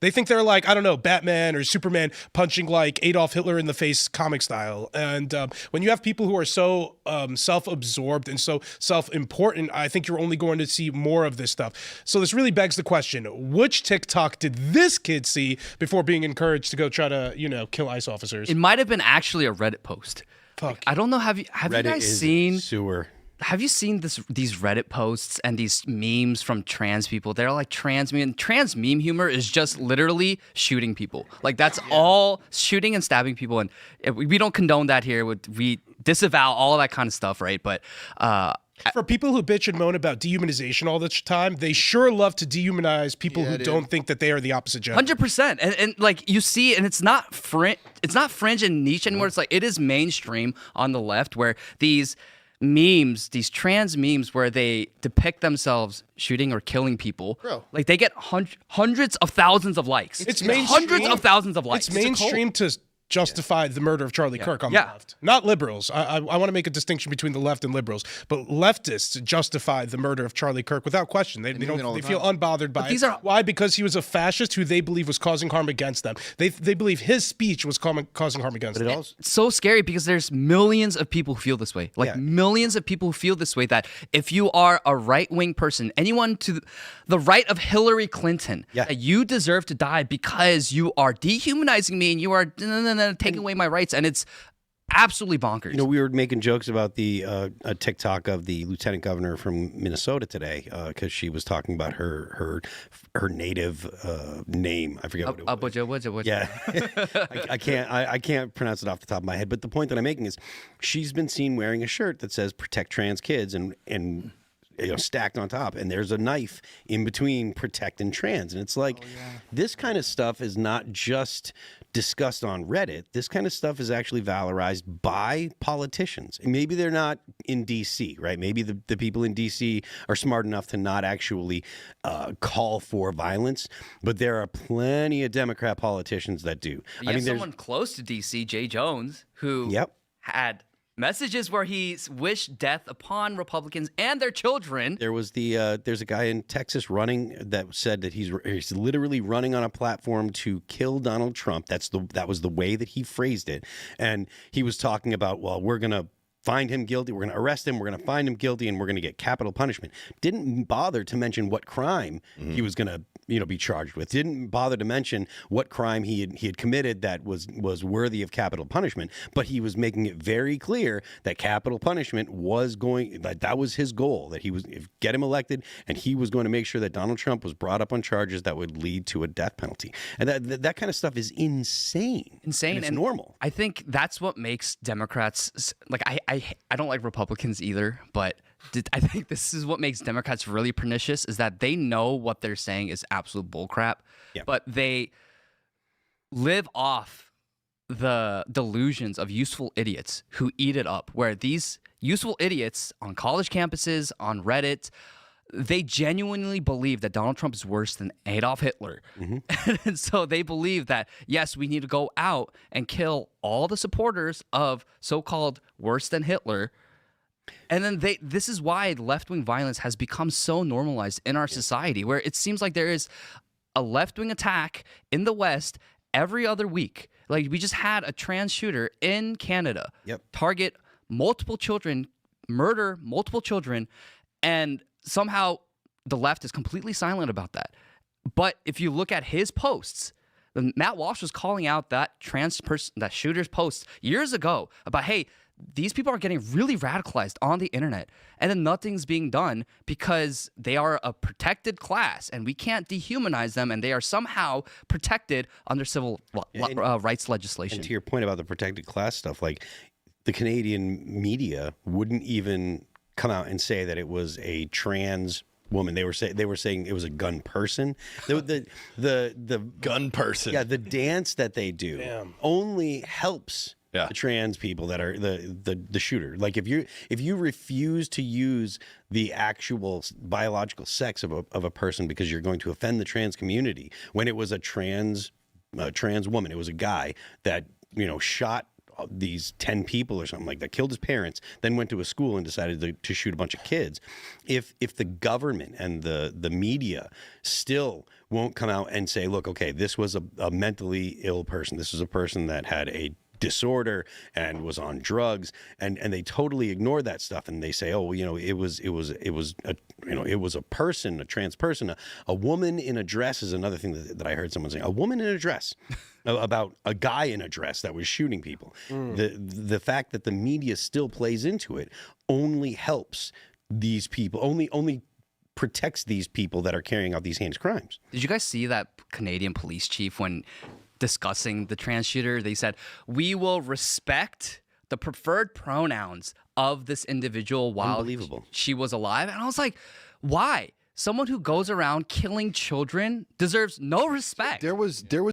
They think they're like, I don't know, Batman or Superman punching like Adolf Hitler in the face comic style. And when you have people who are so self-absorbed and so self-important, I think you're only going to see more of this stuff. So this really begs the question, which TikTok did this kid see before being encouraged to go try to, kill ICE officers? It might have been actually a Reddit post. Fuck. Like, I don't know. Have you guys seen sewer? Have you seen these Reddit posts and these memes from trans people? They're like trans meme humor is just literally shooting people. Like that's all shooting and stabbing people. And we don't condone that here. We disavow all of that kind of stuff, right? But for people who bitch and moan about dehumanization all the time, they sure love to dehumanize people who don't think that they are the opposite gender. 100%. And like you see, and it's not fringe and niche anymore. It's like it is mainstream on the left where these memes, these trans memes where they depict themselves shooting or killing people, like they get hundreds of thousands of likes. It's mainstream. Hundreds of thousands of likes. It's mainstream to justify the murder of Charlie Kirk on the left. Not liberals. I want to make a distinction between the left and liberals, but leftists justify the murder of Charlie Kirk without question. They feel unbothered by it. Why? Because he was a fascist who they believe was causing harm against them. They believe his speech was causing harm against them. It's so scary because there's millions of people who feel this way. Like millions of people who feel this way, that if you are a right-wing person, anyone to the right of Hillary Clinton, that you deserve to die because you are dehumanizing me and you are taking away my rights, and it's absolutely bonkers. We were making jokes about the a TikTok of the lieutenant governor from Minnesota today because she was talking about her native name. I forget what it was. Yeah, I can't pronounce it off the top of my head. But the point that I'm making is she's been seen wearing a shirt that says "Protect Trans Kids" and stacked on top, and there's a knife in between protect and trans. And it's like, this kind of stuff is not just discussed on Reddit. This kind of stuff is actually valorized by politicians. And maybe they're not in DC, right? Maybe the people in DC are smart enough to not actually call for violence, but there are plenty of Democrat politicians that do. You have someone close to DC, Jay Jones, who had messages where he wished death upon Republicans and their children. There was there's a guy in Texas running that said that he's literally running on a platform to kill Donald Trump. That was the way that he phrased it, and he was talking about, well, we're gonna find him guilty, we're gonna arrest him, we're gonna find him guilty, and we're gonna get capital punishment. Didn't bother to mention what crime he was gonna be charged with. Didn't bother to mention what crime he had committed that was worthy of capital punishment. But he was making it very clear that capital punishment was that was his goal, that he was get him elected, and he was going to make sure that Donald Trump was brought up on charges that would lead to a death penalty. And that kind of stuff is insane. And it's normal. I think that's what makes Democrats, like I don't like Republicans either, but I think this is what makes Democrats really pernicious, is that they know what they're saying is absolute bullcrap, but they live off the delusions of useful idiots who eat it up, where these useful idiots on college campuses, on Reddit, they genuinely believe that Donald Trump is worse than Adolf Hitler. And so they believe that, yes, we need to go out and kill all the supporters of so-called worse than Hitler. And then this is why left-wing violence has become so normalized in our society, where it seems like there is a left-wing attack in the West every other week. Like, we just had a trans shooter in Canada target multiple children, murder multiple children, and somehow the left is completely silent about that. But if you look at his posts, Matt Walsh was calling out that that shooter's posts years ago about, hey, these people are getting really radicalized on the internet, and then nothing's being done because they are a protected class and we can't dehumanize them, and they are somehow protected under civil rights legislation. And to your point about the protected class stuff, like the Canadian media wouldn't even come out and say that it was a trans woman. They were saying it was a gun person. The gun person. Yeah, the dance that they do only helps the trans people that are the shooter. Like if you refuse to use the actual biological sex of a person because you're going to offend the trans community, when it was a trans woman, it was a guy that shot these 10 people or something like that, killed his parents, then went to a school and decided to shoot a bunch of kids. If the government and the media still won't come out and say, look, okay, this was a mentally ill person. This was a person that had a disorder and was on drugs, and they totally ignore that stuff, and they say, oh, you know, it was a person, a trans person, a woman in a dress is another thing that I heard someone say, a woman in a dress. About a guy in a dress that was shooting people. The fact that the media still plays into it only helps these people, only protects these people that are carrying out these heinous crimes. Did you guys see that Canadian police chief when discussing the trans shooter? They said, we will respect the preferred pronouns of this individual while she was alive. And I was like, why? Someone who goes around killing children deserves no respect. There was